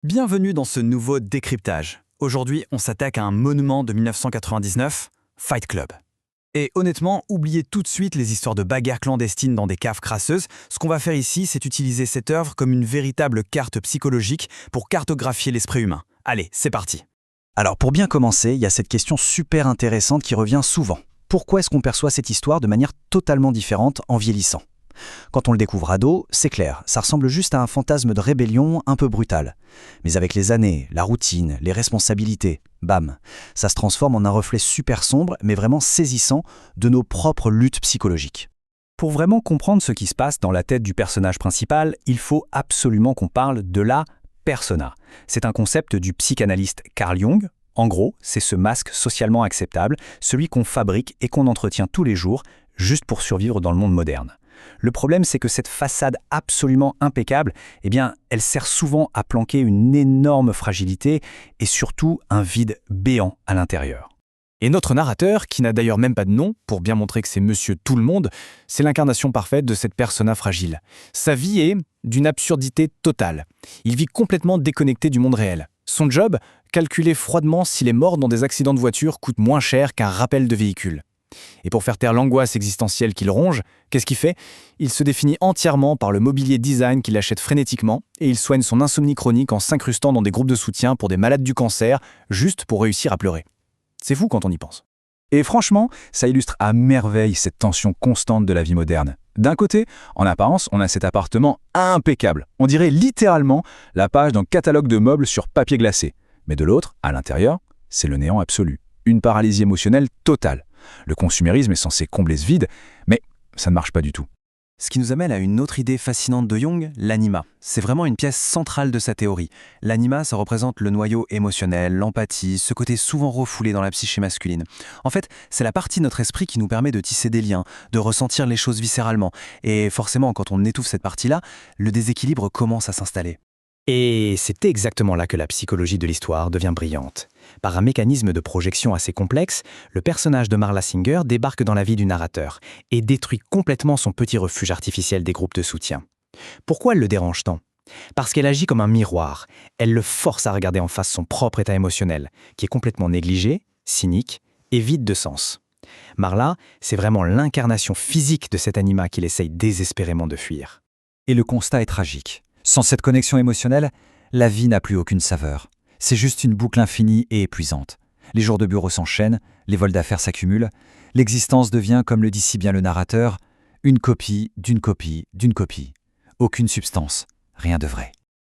Bienvenue dans ce nouveau décryptage. Aujourd'hui, on s'attaque à un monument de 1999, Fight Club. Et honnêtement, oubliez tout de suite les histoires de bagarres clandestines dans des caves crasseuses. Ce qu'on va faire ici, c'est utiliser cette œuvre comme une véritable carte psychologique pour cartographier l'esprit humain. Allez, c'est parti. Alors pour bien commencer, il y a cette question super intéressante qui revient souvent. Pourquoi est-ce qu'on perçoit cette histoire de manière totalement différente en vieillissant ? Quand on le découvre ado, c'est clair, ça ressemble juste à un fantasme de rébellion un peu brutal. Mais avec les années, la routine, les responsabilités, bam, ça se transforme en un reflet super sombre, mais vraiment saisissant, de nos propres luttes psychologiques. Pour vraiment comprendre ce qui se passe dans la tête du personnage principal, il faut absolument qu'on parle de la persona. C'est un concept du psychanalyste Carl Jung. En gros, c'est ce masque socialement acceptable, celui qu'on fabrique et qu'on entretient tous les jours, juste pour survivre dans le monde moderne. Le problème, c'est que cette façade absolument impeccable, elle sert souvent à planquer une énorme fragilité et surtout un vide béant à l'intérieur. Et notre narrateur, qui n'a d'ailleurs même pas de nom, pour bien montrer que c'est Monsieur Tout-le-Monde, c'est l'incarnation parfaite de cette persona fragile. Sa vie est d'une absurdité totale. Il vit complètement déconnecté du monde réel. Son job, calculer froidement si les morts dans des accidents de voiture coûtent moins cher qu'un rappel de véhicule. Et pour faire taire l'angoisse existentielle qu'il ronge, qu'est-ce qu'il fait ? Il se définit entièrement par le mobilier design qu'il achète frénétiquement et il soigne son insomnie chronique en s'incrustant dans des groupes de soutien pour des malades du cancer, juste pour réussir à pleurer. C'est fou quand on y pense. Et franchement, ça illustre à merveille cette tension constante de la vie moderne. D'un côté, en apparence, on a cet appartement impeccable. On dirait littéralement la page d'un catalogue de meubles sur papier glacé. Mais de l'autre, à l'intérieur, c'est le néant absolu. Une paralysie émotionnelle totale. Le consumérisme est censé combler ce vide, mais ça ne marche pas du tout. Ce qui nous amène à une autre idée fascinante de Jung, l'anima. C'est vraiment une pièce centrale de sa théorie. L'anima, ça représente le noyau émotionnel, l'empathie, ce côté souvent refoulé dans la psyché masculine. En fait, c'est la partie de notre esprit qui nous permet de tisser des liens, de ressentir les choses viscéralement. Et forcément, quand on étouffe cette partie-là, le déséquilibre commence à s'installer. Et c'est exactement là que la psychologie de l'histoire devient brillante. Par un mécanisme de projection assez complexe, le personnage de Marla Singer débarque dans la vie du narrateur et détruit complètement son petit refuge artificiel des groupes de soutien. Pourquoi elle le dérange tant ? Parce qu'elle agit comme un miroir. Elle le force à regarder en face son propre état émotionnel, qui est complètement négligé, cynique et vide de sens. Marla, c'est vraiment l'incarnation physique de cet anima qu'il essaye désespérément de fuir. Et le constat est tragique. Sans cette connexion émotionnelle, la vie n'a plus aucune saveur. C'est juste une boucle infinie et épuisante. Les jours de bureau s'enchaînent, les vols d'affaires s'accumulent, l'existence devient, comme le dit si bien le narrateur, une copie d'une copie d'une copie. Aucune substance, rien de vrai.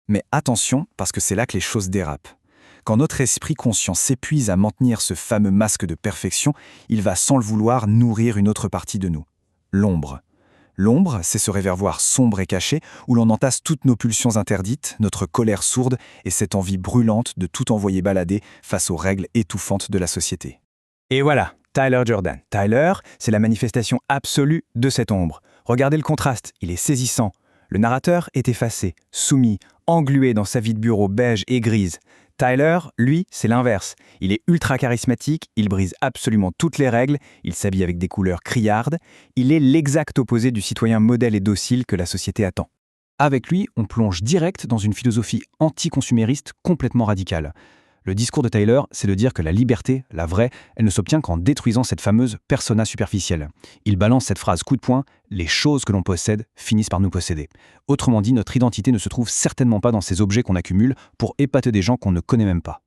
Mais attention, parce que c'est là que les choses dérapent. Quand notre esprit conscient s'épuise à maintenir ce fameux masque de perfection, il va sans le vouloir nourrir une autre partie de nous, l'ombre. L'ombre, c'est ce réservoir sombre et caché où l'on entasse toutes nos pulsions interdites, notre colère sourde et cette envie brûlante de tout envoyer balader face aux règles étouffantes de la société. Et voilà, Tyler Jordan. Tyler, c'est la manifestation absolue de cette ombre. Regardez le contraste, il est saisissant. Le narrateur est effacé, soumis, englué dans sa vie de bureau beige et grise. Tyler, lui, c'est l'inverse. Il est ultra charismatique, il brise absolument toutes les règles, il s'habille avec des couleurs criardes, il est l'exact opposé du citoyen modèle et docile que la société attend. Avec lui, on plonge direct dans une philosophie anti-consumériste complètement radicale. Le discours de Tyler, c'est de dire que la liberté, la vraie, elle ne s'obtient qu'en détruisant cette fameuse persona superficielle. Il balance cette phrase coup de poing, les choses que l'on possède finissent par nous posséder. Autrement dit, notre identité ne se trouve certainement pas dans ces objets qu'on accumule pour épater des gens qu'on ne connaît même pas.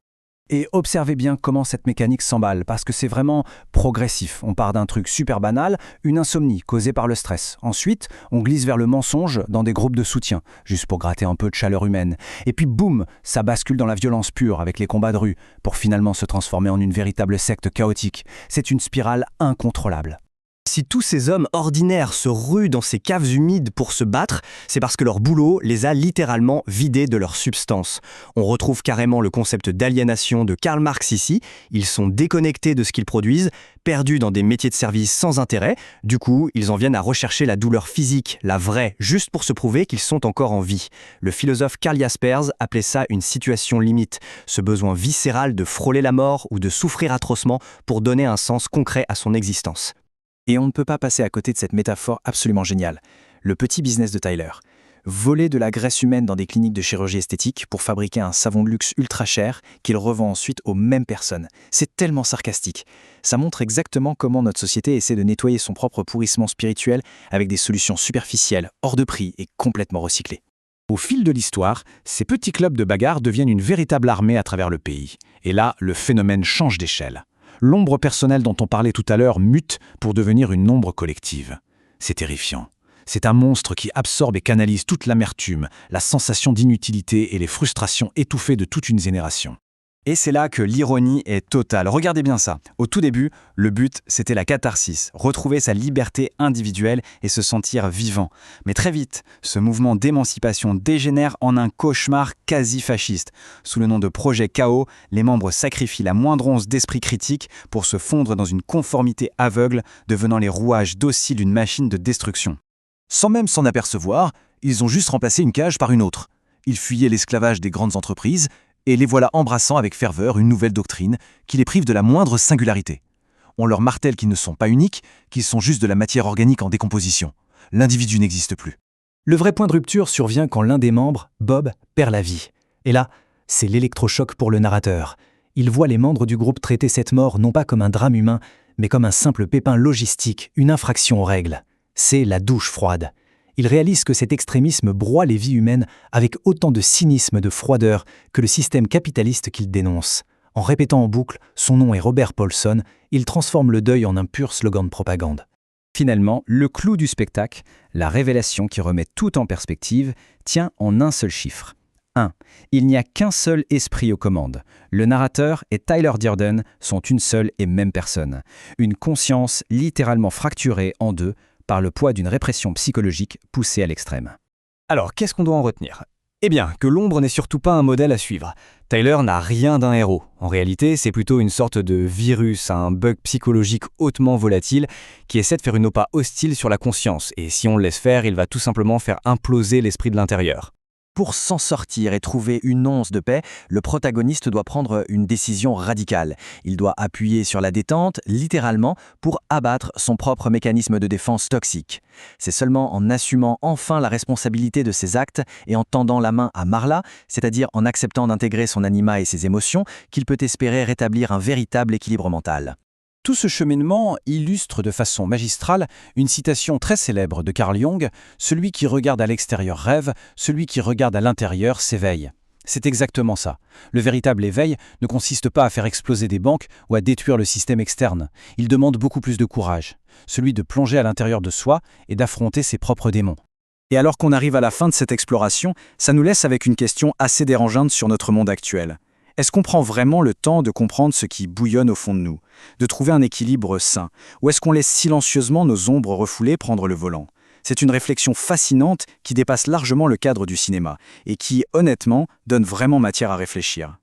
Et observez bien comment cette mécanique s'emballe, parce que c'est vraiment progressif. On part d'un truc super banal, une insomnie causée par le stress. Ensuite, on glisse vers le mensonge dans des groupes de soutien, juste pour gratter un peu de chaleur humaine. Et puis boum, ça bascule dans la violence pure avec les combats de rue, pour finalement se transformer en une véritable secte chaotique. C'est une spirale incontrôlable. Si tous ces hommes ordinaires se ruent dans ces caves humides pour se battre, c'est parce que leur boulot les a littéralement vidés de leur substance. On retrouve carrément le concept d'aliénation de Karl Marx ici. Ils sont déconnectés de ce qu'ils produisent, perdus dans des métiers de service sans intérêt. Du coup, ils en viennent à rechercher la douleur physique, la vraie, juste pour se prouver qu'ils sont encore en vie. Le philosophe Karl Jaspers appelait ça une situation limite, ce besoin viscéral de frôler la mort ou de souffrir atrocement pour donner un sens concret à son existence. Et on ne peut pas passer à côté de cette métaphore absolument géniale, le petit business de Tyler. voler de la graisse humaine dans des cliniques de chirurgie esthétique pour fabriquer un savon de luxe ultra cher qu'il revend ensuite aux mêmes personnes. C'est tellement sarcastique. Ça montre exactement comment notre société essaie de nettoyer son propre pourrissement spirituel avec des solutions superficielles, hors de prix et complètement recyclées. Au fil de l'histoire, ces petits clubs de bagarre deviennent une véritable armée à travers le pays. Et là, le phénomène change d'échelle. L'ombre personnelle dont on parlait tout à l'heure mute pour devenir une ombre collective. C'est terrifiant. C'est un monstre qui absorbe et canalise toute l'amertume, la sensation d'inutilité et les frustrations étouffées de toute une génération. Et c'est là que l'ironie est totale. Regardez bien ça. Au tout début, le but, c'était la catharsis, retrouver sa liberté individuelle et se sentir vivant. Mais très vite, ce mouvement d'émancipation dégénère en un cauchemar quasi fasciste. Sous le nom de projet Chaos, les membres sacrifient la moindre once d'esprit critique pour se fondre dans une conformité aveugle, devenant les rouages dociles d'une machine de destruction. Sans même s'en apercevoir, ils ont juste remplacé une cage par une autre. Ils fuyaient l'esclavage des grandes entreprises, et les voilà embrassant avec ferveur une nouvelle doctrine qui les prive de la moindre singularité. On leur martèle qu'ils ne sont pas uniques, qu'ils sont juste de la matière organique en décomposition. L'individu n'existe plus. Le vrai point de rupture survient quand l'un des membres, Bob, perd la vie. Et là, c'est l'électrochoc pour le narrateur. Il voit les membres du groupe traiter cette mort non pas comme un drame humain, mais comme un simple pépin logistique, une infraction aux règles. C'est la douche froide. Il réalise que cet extrémisme broie les vies humaines avec autant de cynisme et de froideur que le système capitaliste qu'il dénonce. En répétant en boucle « son nom est Robert Paulson », il transforme le deuil en un pur slogan de propagande. Finalement, le clou du spectacle, la révélation qui remet tout en perspective, tient en un seul chiffre. 1. Il n'y a qu'un seul esprit aux commandes. Le narrateur et Tyler Durden sont une seule et même personne. Une conscience littéralement fracturée en deux par le poids d'une répression psychologique poussée à l'extrême. Alors, qu'est-ce qu'on doit en retenir ? Eh bien, que l'ombre n'est surtout pas un modèle à suivre. Tyler n'a rien d'un héros. En réalité, c'est plutôt une sorte de virus, un bug psychologique hautement volatile qui essaie de faire une OPA hostile sur la conscience. Et si on le laisse faire, il va tout simplement faire imploser l'esprit de l'intérieur. Pour s'en sortir et trouver une once de paix, le protagoniste doit prendre une décision radicale. Il doit appuyer sur la détente, littéralement, pour abattre son propre mécanisme de défense toxique. C'est seulement en assumant enfin la responsabilité de ses actes et en tendant la main à Marla, c'est-à-dire en acceptant d'intégrer son anima et ses émotions, qu'il peut espérer rétablir un véritable équilibre mental. Tout ce cheminement illustre de façon magistrale une citation très célèbre de Carl Jung, « Celui qui regarde à l'extérieur rêve, celui qui regarde à l'intérieur s'éveille ». C'est exactement ça. Le véritable éveil ne consiste pas à faire exploser des banques ou à détruire le système externe. Il demande beaucoup plus de courage, celui de plonger à l'intérieur de soi et d'affronter ses propres démons. Et alors qu'on arrive à la fin de cette exploration, ça nous laisse avec une question assez dérangeante sur notre monde actuel. Est-ce qu'on prend vraiment le temps de comprendre ce qui bouillonne au fond de nous, de trouver un équilibre sain, ou est-ce qu'on laisse silencieusement nos ombres refoulées prendre le volant ? C'est une réflexion fascinante qui dépasse largement le cadre du cinéma et qui, honnêtement, donne vraiment matière à réfléchir.